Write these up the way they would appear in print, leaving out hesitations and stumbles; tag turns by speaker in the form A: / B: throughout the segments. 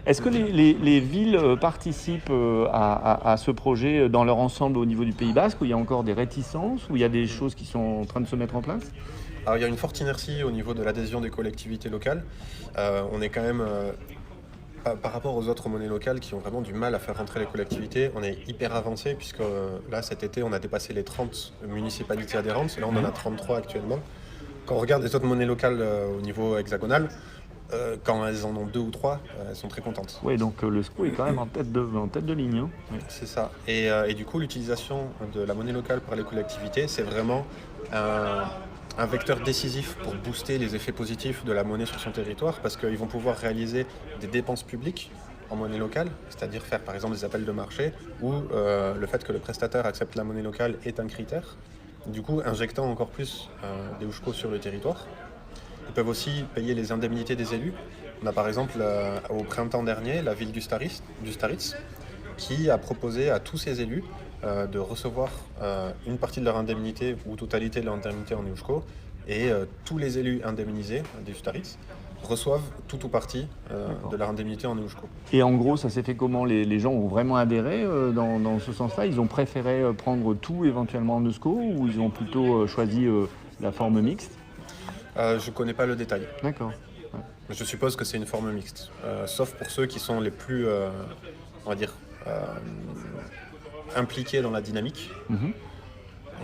A: Est-ce que les villes participent à ce projet dans leur ensemble au niveau du Pays Basque, où il y a encore des réticences, où il y a des choses qui sont en train de se mettre en place?
B: Alors, il y a une forte inertie au niveau de l'adhésion des collectivités locales. On est quand même, par rapport aux autres monnaies locales qui ont vraiment du mal à faire rentrer les collectivités, on est hyper avancé puisque là, cet été, on a dépassé les 30 municipalités adhérentes. Là, on en a 33 actuellement. Quand on regarde les autres monnaies locales au niveau hexagonal, quand elles en ont 2 ou 3, elles sont très contentes.
A: Oui, donc le SCO est quand même en tête de ligne, hein. Oui.
B: C'est ça. Et du coup, l'utilisation de la monnaie locale par les collectivités, c'est vraiment un vecteur décisif pour booster les effets positifs de la monnaie sur son territoire, parce qu'ils vont pouvoir réaliser des dépenses publiques en monnaie locale, c'est-à-dire faire par exemple des appels de marché, où le fait que le prestataire accepte la monnaie locale est un critère, du coup injectant encore plus des Oushko sur le territoire. Ils peuvent aussi payer les indemnités des élus. On a par exemple au printemps dernier la ville du Staritz qui a proposé à tous ses élus de recevoir une partie de leur indemnité ou totalité de leur indemnité en Oushko, et tous les élus indemnisés du Staritz reçoivent tout ou partie de leur indemnité en Oushko.
A: Et en gros, ça s'est fait comment? Les gens ont vraiment adhéré dans ce sens-là? Ils ont préféré prendre tout éventuellement en ESCO, ou ils ont plutôt choisi la forme mixte?
B: Je ne connais pas le détail.
A: D'accord. Ouais.
B: Je suppose que c'est une forme mixte, sauf pour ceux qui sont les plus, on va dire, impliqués dans la dynamique.
A: Mhm.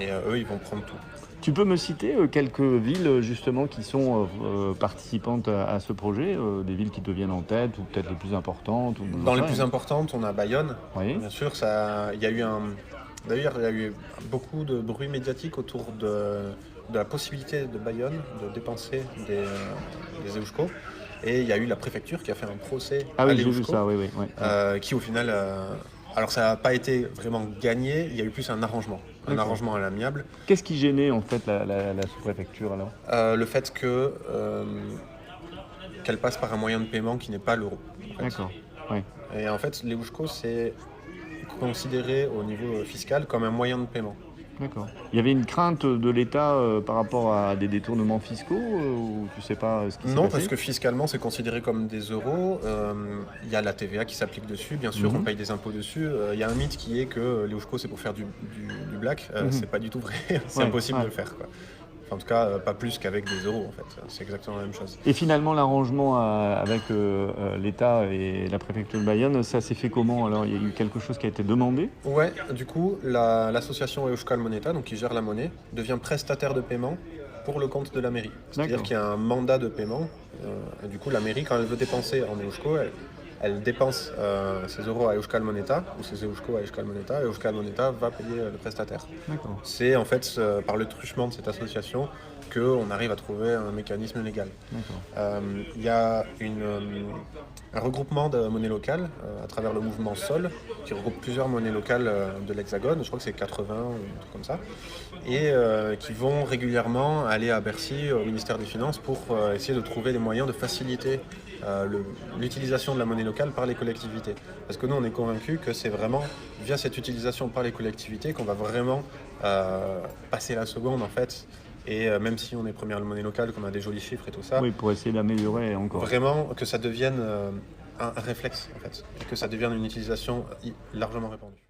B: Et eux, ils vont prendre tout.
A: Tu peux me citer quelques villes justement qui sont participantes à ce projet, des villes qui te viennent en tête, ou peut-être les plus importantes ou
B: Dans les plus importantes, on a Bayonne.
A: Oui.
B: Bien sûr, il y a eu d'ailleurs, il y a eu beaucoup de bruit médiatique autour de la possibilité de Bayonne de dépenser des Eushko. Et il y a eu la préfecture qui a fait un procès
A: Ah
B: à
A: oui,
B: les
A: j'ai vu
B: Eushko,
A: ça, oui, oui. Ouais.
B: qui au final, alors ça n'a pas été vraiment gagné, il y a eu plus un arrangement à l'amiable.
A: Qu'est-ce qui gênait en fait la sous-préfecture alors?
B: Le fait qu'elle passe par un moyen de paiement qui n'est pas l'euro. En fait.
A: D'accord. Ouais.
B: Et en fait, les Oushko, c'est considéré au niveau fiscal comme un moyen de paiement.
A: D'accord. Il y avait une crainte de l'État par rapport à des détournements fiscaux, ou tu sais pas ce qui s'est
B: Non,
A: passé?
B: parce que fiscalement, c'est considéré comme des euros. Il y a la TVA qui s'applique dessus, bien sûr, on paye des impôts dessus. Il y a un mythe qui est que les Oushko, c'est pour faire du black. C'est pas du tout vrai, c'est
A: Ouais,
B: impossible
A: ouais.
B: de le faire, quoi. Enfin, en tout cas, pas plus qu'avec des euros, en fait. C'est exactement la même chose.
A: Et finalement, l'arrangement avec l'État et la préfecture de Bayonne, ça s'est fait comment? Alors, il y a eu quelque chose qui a été demandé?
B: Ouais, du coup, l'association Euskal Moneta, donc qui gère la monnaie, devient prestataire de paiement pour le compte de la mairie. C'est-à-dire
A: D'accord.
B: qu'il y a un mandat de paiement. Et du coup, la mairie, quand elle veut dépenser en Eusko, elle dépense ses euros à Euskal Moneta, ou ses Eusko à Euskal Moneta, et Euskal Moneta va payer le prestataire.
A: D'accord.
B: C'est en fait par le truchement de cette association qu'on arrive à trouver un mécanisme légal.
A: D'accord.
B: Il y a un regroupement de monnaies locales à travers le mouvement SOL, qui regroupe plusieurs monnaies locales de l'Hexagone, je crois que c'est 80 ou un truc comme ça, et qui vont régulièrement aller à Bercy, au ministère des Finances, pour essayer de trouver des moyens de faciliter l'utilisation de la monnaie locale par les collectivités. Parce que nous, on est convaincus que c'est vraiment via cette utilisation par les collectivités qu'on va vraiment passer la seconde, en fait. Et même si on est première monnaie locale, qu'on a des jolis chiffres et tout ça,
A: Oui, pour essayer d'améliorer encore.
B: vraiment que ça devienne un réflexe, en fait, et que ça devienne une utilisation largement répandue.